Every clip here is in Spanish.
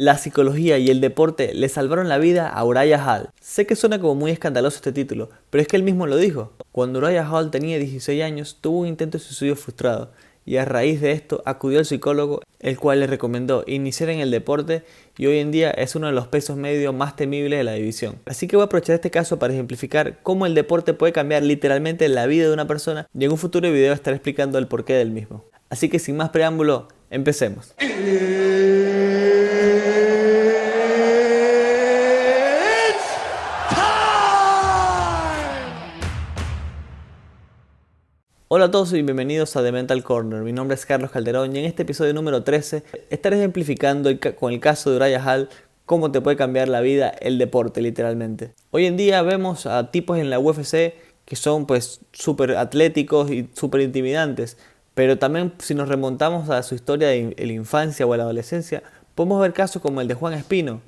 La psicología y el deporte le salvaron la vida a Uriah Hall. Sé que suena como muy escandaloso este título, pero es que él mismo lo dijo. Cuando Uriah Hall tenía 16 años, tuvo un intento de suicidio frustrado, y a raíz de esto acudió al psicólogo, el cual le recomendó iniciar en el deporte, y hoy en día es uno de los pesos medios más temibles de la división. Así que voy a aprovechar este caso para ejemplificar cómo el deporte puede cambiar literalmente la vida de una persona, y en un futuro video estaré explicando el porqué del mismo. Así que sin más preámbulo, empecemos. Hola a todos y bienvenidos a The Mental Corner. Mi nombre es Carlos Calderón y en este episodio número 13 estaré ejemplificando con el caso de Uriah Hall cómo te puede cambiar la vida el deporte literalmente. Hoy en día vemos a tipos en la UFC que son pues súper atléticos y súper intimidantes, pero también si nos remontamos a su historia de la infancia o la adolescencia, podemos ver casos como el de Juan Espino,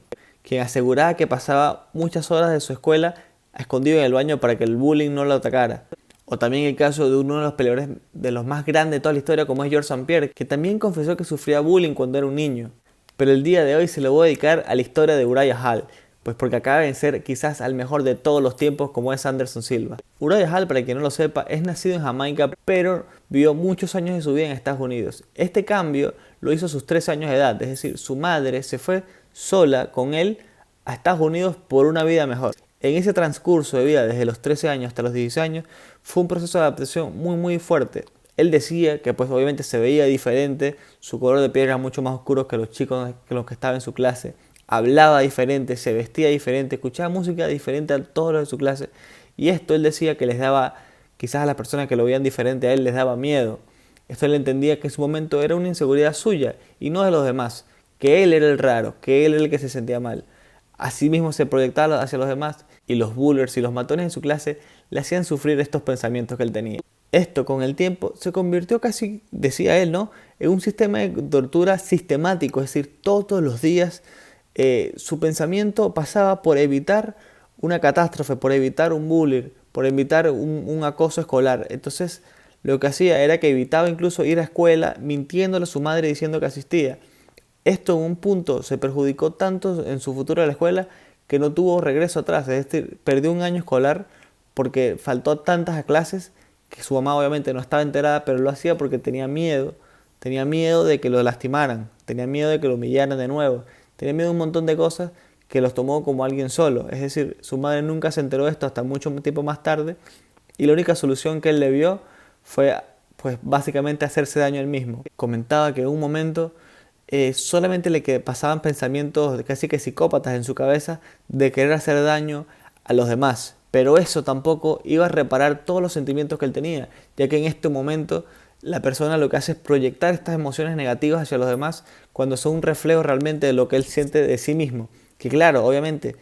quien aseguraba que pasaba muchas horas de su escuela escondido en el baño para que el bullying no lo atacara. O también el caso de uno de los peleadores de los más grandes de toda la historia, como es Georges St-Pierre, que también confesó que sufría bullying cuando era un niño. Pero el día de hoy se lo voy a dedicar a la historia de Uriah Hall, pues porque acaba de vencer quizás al mejor de todos los tiempos, como es Anderson Silva. Uriah Hall, para quien no lo sepa, es nacido en Jamaica, pero vivió muchos años de su vida en Estados Unidos. Este cambio lo hizo a sus 13 años de edad, es decir, su madre se fue sola con él a Estados Unidos por una vida mejor. En ese transcurso de vida, desde los 13 años hasta los 16 años, fue un proceso de adaptación muy fuerte. Él decía que pues obviamente se veía diferente, su color de piel era mucho más oscuro que los chicos que los que estaban en su clase, hablaba diferente, se vestía diferente, escuchaba música diferente a todos los de su clase, y esto él decía que les daba, quizás a las personas que lo veían diferente a él les daba miedo. Esto él entendía que en su momento era una inseguridad suya y no de los demás, que él era el raro, que él era el que se sentía mal. Asimismo se proyectaba hacia los demás y los bullers y los matones en su clase le hacían sufrir estos pensamientos que él tenía. Esto con el tiempo se convirtió casi, decía él, ¿no?, en un sistema de tortura sistemático, es decir, todos los días su pensamiento pasaba por evitar una catástrofe, por evitar un bullying, por evitar un acoso escolar. Entonces lo que hacía era que evitaba incluso ir a escuela mintiéndole a su madre diciendo que asistía. Esto en un punto se perjudicó tanto en su futuro de la escuela que no tuvo regreso atrás, es decir, perdió un año escolar porque faltó a tantas clases que su mamá obviamente no estaba enterada, pero lo hacía porque tenía miedo de que lo lastimaran, tenía miedo de que lo humillaran de nuevo, tenía miedo de un montón de cosas que los tomó como alguien solo, es decir, su madre nunca se enteró de esto hasta mucho tiempo más tarde y la única solución que él le vio fue pues básicamente hacerse daño a él mismo. Comentaba que en un momento solamente le pasaban pensamientos casi que psicópatas en su cabeza de querer hacer daño a los demás, pero eso tampoco iba a reparar todos los sentimientos que él tenía, ya que en este momento la persona lo que hace es proyectar estas emociones negativas hacia los demás cuando son un reflejo realmente de lo que él siente de sí mismo, que claro, obviamente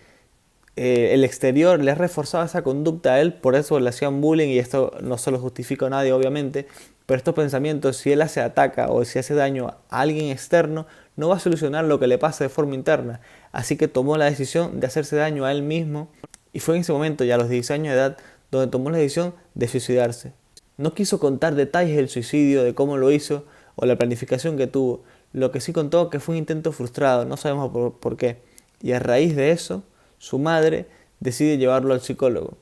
el exterior le ha reforzado esa conducta a él, por eso le hacían bullying y esto no se lo justifica a nadie obviamente, pero estos pensamientos, si él se ataca o si hace daño a alguien externo, no va a solucionar lo que le pasa de forma interna. Así que tomó la decisión de hacerse daño a él mismo y fue en ese momento, ya a los 16 años de edad, donde tomó la decisión de suicidarse. No quiso contar detalles del suicidio, de cómo lo hizo o la planificación que tuvo. Lo que sí contó que fue un intento frustrado, no sabemos por qué. Y a raíz de eso, su madre decide llevarlo al psicólogo.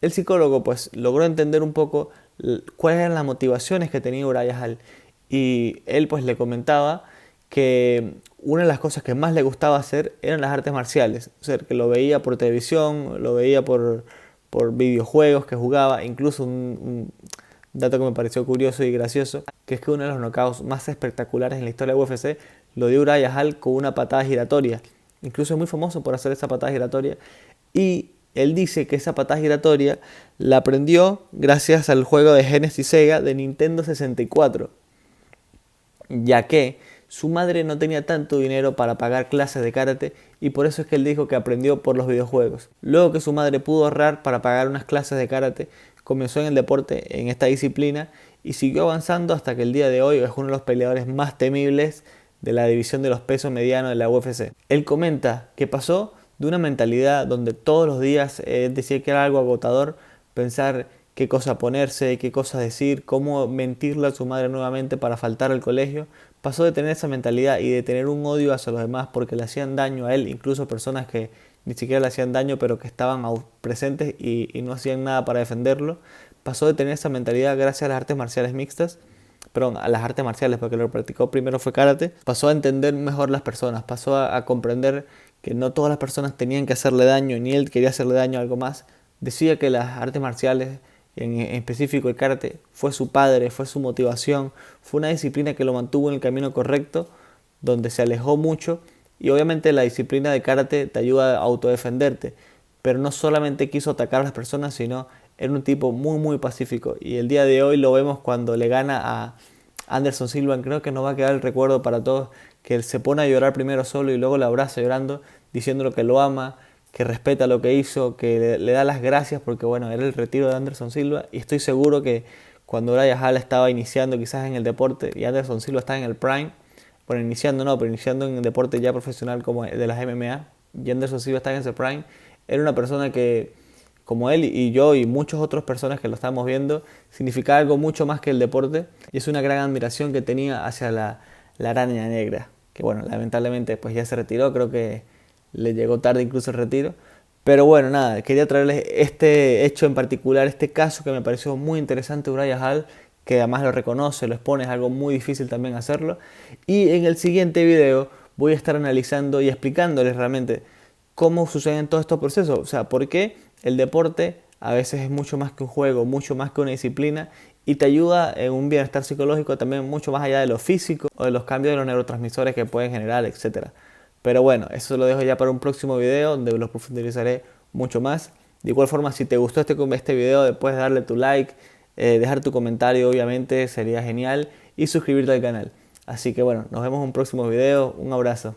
El psicólogo pues logró entender un poco cuáles eran las motivaciones que tenía Uriah Hall y él pues le comentaba que una de las cosas que más le gustaba hacer eran las artes marciales, o sea, que lo veía por televisión, lo veía por videojuegos que jugaba, incluso un dato que me pareció curioso y gracioso, que es que uno de los knockouts más espectaculares en la historia de UFC lo dio Uriah Hall con una patada giratoria, incluso es muy famoso por hacer esa patada giratoria y él dice que esa patada giratoria la aprendió gracias al juego de Genesis Sega de Nintendo 64, ya que su madre no tenía tanto dinero para pagar clases de karate y por eso es que él dijo que aprendió por los videojuegos. Luego que su madre pudo ahorrar para pagar unas clases de karate, comenzó en el deporte, en esta disciplina, y siguió avanzando hasta que el día de hoy es uno de los peleadores más temibles de la división de los pesos medianos de la UFC. Él comenta que pasó de una mentalidad donde todos los días decía que era algo agotador pensar qué cosa ponerse, qué cosa decir, cómo mentirle a su madre nuevamente para faltar al colegio. Pasó de tener esa mentalidad y de tener un odio hacia los demás porque le hacían daño a él, incluso personas que ni siquiera le hacían daño pero que estaban presentes y no hacían nada para defenderlo. Pasó de tener esa mentalidad gracias a las artes marciales mixtas, perdón, a las artes marciales, porque lo que practicó primero fue karate. Pasó a entender mejor las personas, pasó a comprender que no todas las personas tenían que hacerle daño, ni él quería hacerle daño a algo más. Decía que las artes marciales, en específico el karate, fue su padre, fue su motivación, fue una disciplina que lo mantuvo en el camino correcto, donde se alejó mucho. Y obviamente la disciplina de karate te ayuda a autodefenderte, pero no solamente quiso atacar a las personas, sino era un tipo muy pacífico. Y el día de hoy lo vemos cuando le gana a Anderson Silva. Creo que nos va a quedar el recuerdo para todos, que él se pone a llorar primero solo y luego la abraza llorando, diciéndole que lo ama, que respeta lo que hizo, que le da las gracias porque bueno, era el retiro de Anderson Silva. Y estoy seguro que cuando Uriah Hall estaba iniciando quizás en el deporte y Anderson Silva estaba en el prime, bueno, iniciando no, pero iniciando en el deporte ya profesional como de las MMA, y Anderson Silva estaba en ese prime, era una persona que, como él y yo y muchas otras personas que lo estábamos viendo, significaba algo mucho más que el deporte, y es una gran admiración que tenía hacia la araña negra, que bueno, lamentablemente pues ya se retiró, creo que le llegó tarde incluso el retiro. Pero bueno, nada, quería traerles este hecho en particular, este caso que me pareció muy interesante de Uriah Hall, que además lo reconoce, lo expone, es algo muy difícil también hacerlo. Y en el siguiente video voy a estar analizando y explicándoles realmente cómo suceden todos estos procesos. O sea, por qué el deporte a veces es mucho más que un juego, mucho más que una disciplina, y te ayuda en un bienestar psicológico también mucho más allá de lo físico o de los cambios de los neurotransmisores que pueden generar, etcétera. Pero bueno, eso lo dejo ya para un próximo video donde los profundizaré mucho más. De igual forma, si te gustó este video, puedes darle tu like, dejar tu comentario, obviamente, sería genial, y suscribirte al canal. Así que bueno, nos vemos en un próximo video. Un abrazo.